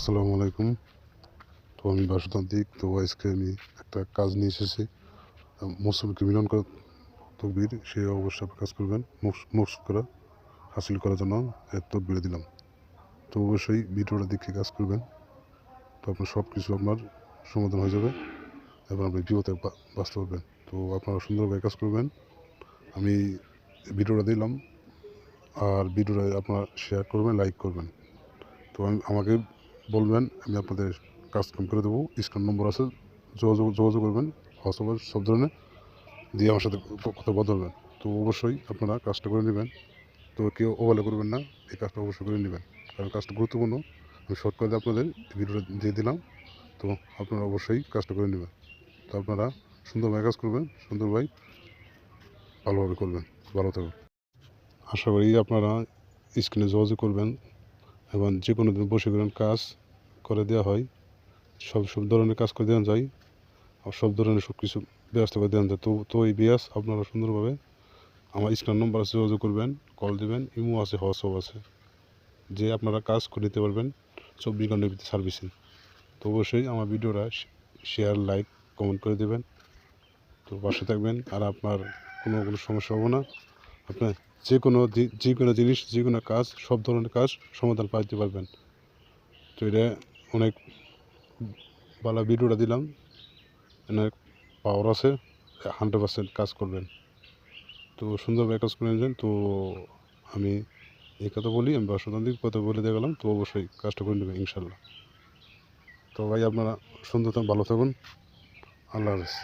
আসসালামু আলাইকুম। তো আমি বাসুতান্ত্রিক। তো আজকে আমি একটা কাজ নিয়ে এসেছি। মৌসুমীকে মিলন করা তকদির সে অবশ্যই কাজ করবেন। মোক্স করা হাসিল করার জন্য তকবিরে দিলাম। তো অবশ্যই ভিডিওটা দেখে কাজ করবেন। তো আপনার সব কিছু আপনার সমাধান হয়ে যাবে এবং আপনি বিপদে বাঁচতে পারবেন। তো আপনারা সুন্দরভাবে কাজ করবেন। আমি ভিডিওটা দিলাম, আর ভিডিওটা আপনারা শেয়ার করবেন, লাইক করবেন। তো আমাকে বলবেন, আমি আপনাদের কাজ কাম করে দেবো। স্ক্রিন নম্বর আছে, যোগাযোগ করবেন। হোয়াটসঅ্যাপে সব ধরনের দিয়ে আমার সাথে কথা বলবেন। তো অবশ্যই আপনারা কাজটা করে নেবেন। তো কেউ অবহেলা করবেন না, এই কাজটা অবশ্যই করে নেবেন, কারণ কাজটা গুরুত্বপূর্ণ। আমি শর্ট করে আপনাদের ভিডিওটা দিয়ে দিলাম। তো আপনারা অবশ্যই কাজটা করে নেবেন। তো আপনারা সুন্দরভাবে কাজ করবেন, সুন্দরভাবে ভালোভাবে করবেন। ভালো থাকুন। আশা করি আপনারা স্ক্রিনে যোগাযোগ করবেন এবং যে কোনো দিন বসে করেন কাজ করে দেওয়া হয়। সব ধরনের কাজ করে দেওয়া যায়, আর সব ধরনের সব কিছু ব্যবস্থা করে দেওয়া যায়। তো এই বিয়াস আপনারা সুন্দরভাবে আমার স্ক্রিন নম্বর আছে, যোগাযোগ করবেন, কল দেবেন। ইমো আছে, হোয়াটসঅ্যাপ আছে, যে আপনারা কাজ করে নিতে পারবেন 24 ঘন্টার ভিতরে সার্ভিসিং। তো অবশ্যই আমার ভিডিওটা শেয়ার, লাইক, কমেন্ট করে দেবেন। তো পাশে থাকবেন, আর আপনার কোনো সমস্যা হবে না। আপনার যে কোনো জিনিস, যে কোনো কাজ, সব ধরনের কাজ সমাধান পাইতে পারবেন। তো এটা অনেক ভালো ভিডিওটা দিলাম, অনেক পাওয়ার আছে, 100% কাজ করবেন। তো সুন্দরভাবে কাজ করে নিলেন। তো আমি এই কথা বলি, আমি বাসুতান্ত্রিক কথা বলে দিয়ে গেলাম। তো অবশ্যই কাজটা করে নেবেন ইনশাল্লাহ। তো ভাই আপনারা সুন্দর থাকুন, ভালো থাকুন। আল্লাহ হাফেজ।